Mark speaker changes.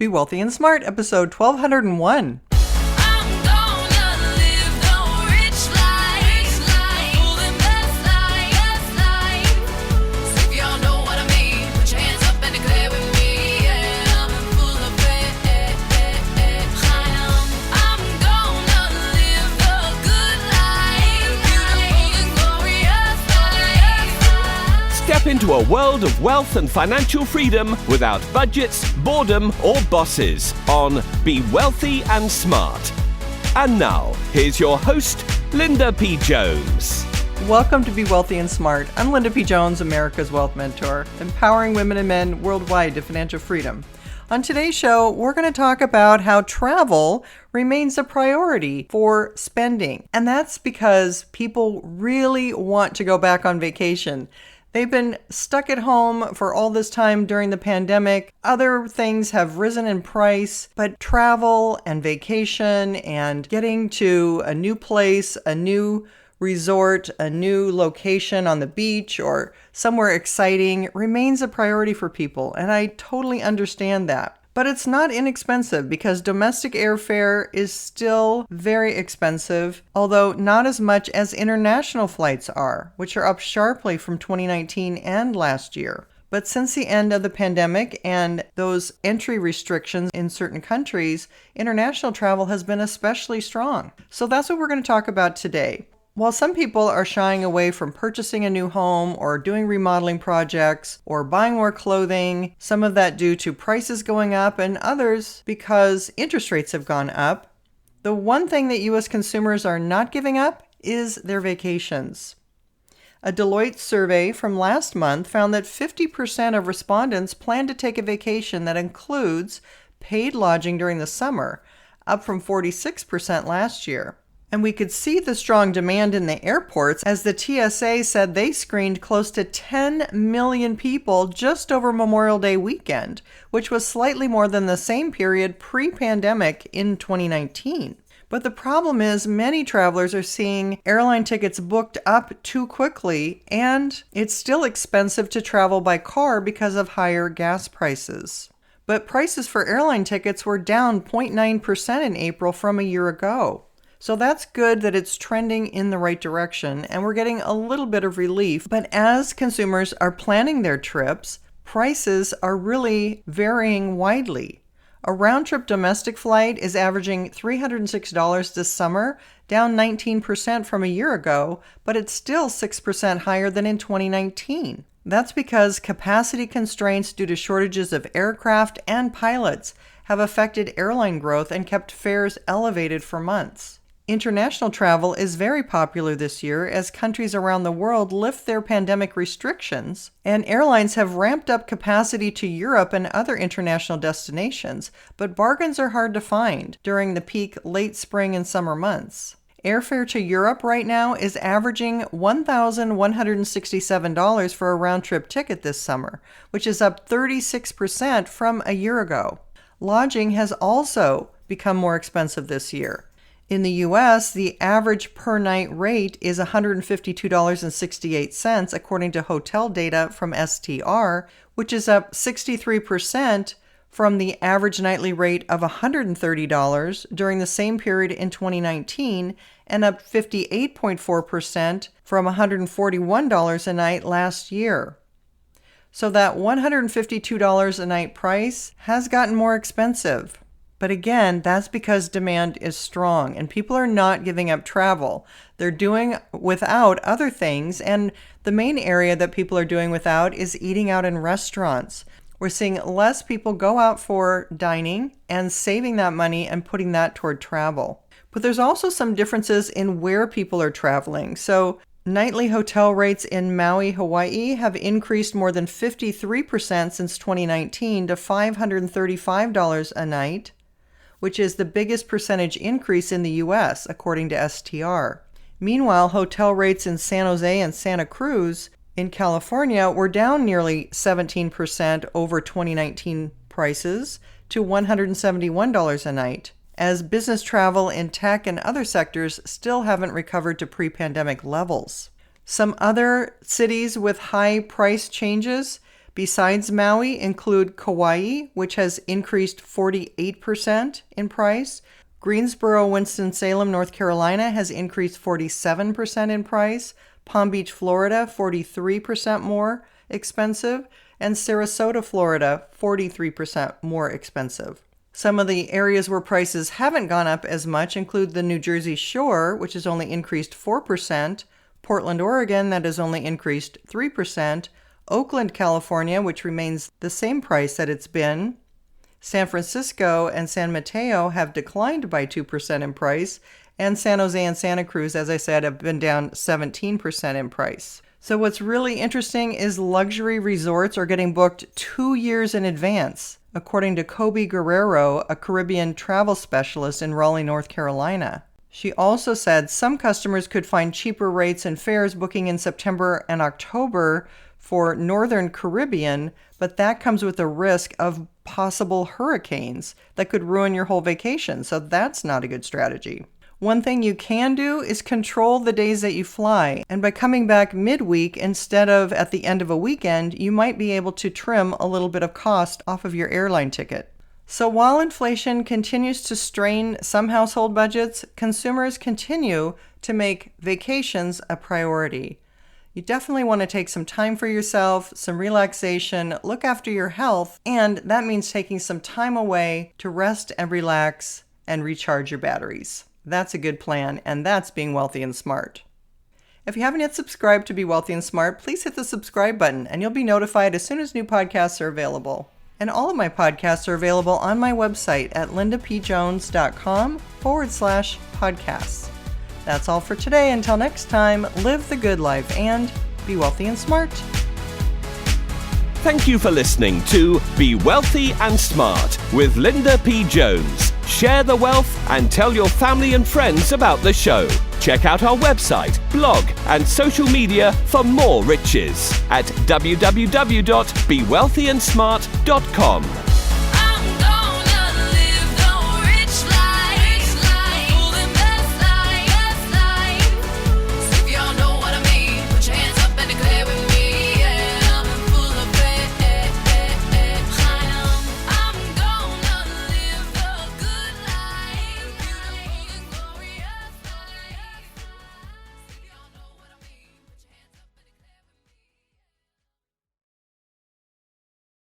Speaker 1: Be Wealthy and Smart, episode 1201.
Speaker 2: Step into a world of wealth and financial freedom without budgets, boredom, or bosses on Be Wealthy and Smart. And now, here's your host, Linda P. Jones.
Speaker 1: Welcome to Be Wealthy and Smart. I'm Linda P. Jones, America's Wealth Mentor, empowering women and men worldwide to financial freedom. On today's show, we're going to talk about how travel remains a priority for spending. And that's because people really want to go back on vacation. They've been stuck at home for all this time during the pandemic. Other things have risen in price, but travel and vacation and getting to a new place, a new resort, a new location on the beach or somewhere exciting remains a priority for people. And I totally understand that. But it's not inexpensive because domestic airfare is still very expensive, although not as much as international flights are, which are up sharply from 2019 and last year. But since the end of the pandemic and those entry restrictions in certain countries, international travel has been especially strong. So that's what we're going to talk about today. While some people are shying away from purchasing a new home or doing remodeling projects or buying more clothing, some of that due to prices going up and others because interest rates have gone up, the one thing that U.S. consumers are not giving up is their vacations. A Deloitte survey from last month found that 50% of respondents plan to take a vacation that includes paid lodging during the summer, up from 46% last year. And we could see the strong demand in the airports as the TSA said they screened close to 10 million people just over Memorial Day weekend, which was slightly more than the same period pre-pandemic in 2019. But the problem is many travelers are seeing airline tickets booked up too quickly, and it's still expensive to travel by car because of higher gas prices. But prices for airline tickets were down 0.9% in April from a year ago. So that's good that it's trending in the right direction and we're getting a little bit of relief. But as consumers are planning their trips, prices are really varying widely. A round-trip domestic flight is averaging $306 this summer, down 19% from a year ago, but it's still 6% higher than in 2019. That's because capacity constraints due to shortages of aircraft and pilots have affected airline growth and kept fares elevated for months. International travel is very popular this year as countries around the world lift their pandemic restrictions, and airlines have ramped up capacity to Europe and other international destinations, but bargains are hard to find during the peak late spring and summer months. Airfare to Europe right now is averaging $1,167 for a round-trip ticket this summer, which is up 36% from a year ago. Lodging has also become more expensive this year. In the U.S., the average per-night rate is $152.68, according to hotel data from STR, which is up 63% from the average nightly rate of $130 during the same period in 2019, and up 58.4% from $141 a night last year. So that $152 a night price has gotten more expensive. But again, that's because demand is strong and people are not giving up travel. They're doing without other things, and the main area that people are doing without is eating out in restaurants. We're seeing less people go out for dining and saving that money and putting that toward travel. But there's also some differences in where people are traveling. So nightly hotel rates in Maui, Hawaii have increased more than 53% since 2019 to $535 a night, which is the biggest percentage increase in the U.S., according to STR. Meanwhile, hotel rates in San Jose and Santa Cruz in California were down nearly 17% over 2019 prices to $171 a night, as business travel in tech and other sectors still haven't recovered to pre-pandemic levels. Some other cities with high price changes: Besides Maui include Kauai, which has increased 48% in price. Greensboro, Winston-Salem, North Carolina has increased 47% in price. Palm Beach, Florida, 43% more expensive. And Sarasota, Florida, 43% more expensive. Some of the areas where prices haven't gone up as much include the New Jersey Shore, which has only increased 4%, Portland, Oregon, that has only increased 3%, Oakland, California, which remains the same price that it's been, San Francisco and San Mateo have declined by 2% in price, and San Jose and Santa Cruz, as I said, have been down 17% in price. So what's really interesting is luxury resorts are getting booked 2 years in advance, according to Kobe Guerrero, a Caribbean travel specialist in Raleigh, North Carolina. She also said some customers could find cheaper rates and fares booking in September and October for Northern Caribbean, but that comes with a risk of possible hurricanes that could ruin your whole vacation, so that's not a good strategy. One thing you can do is control the days that you fly, and by coming back midweek instead of at the end of a weekend, you might be able to trim a little bit of cost off of your airline ticket. So while inflation continues to strain some household budgets, consumers continue to make vacations a priority. You definitely want to take some time for yourself, some relaxation, look after your health, and that means taking some time away to rest and relax and recharge your batteries. That's a good plan, and that's being wealthy and smart. If you haven't yet subscribed to Be Wealthy and Smart, please hit the subscribe button, and you'll be notified as soon as new podcasts are available. And all of my podcasts are available on my website at lindapjones.com/podcasts. That's all for today. Until next time, live the good life and be wealthy and smart.
Speaker 2: Thank you for listening to Be Wealthy and Smart with Linda P. Jones. Share the wealth and tell your family and friends about the show. Check out our website, blog, and social media for more riches at www.bewealthyandsmart.com.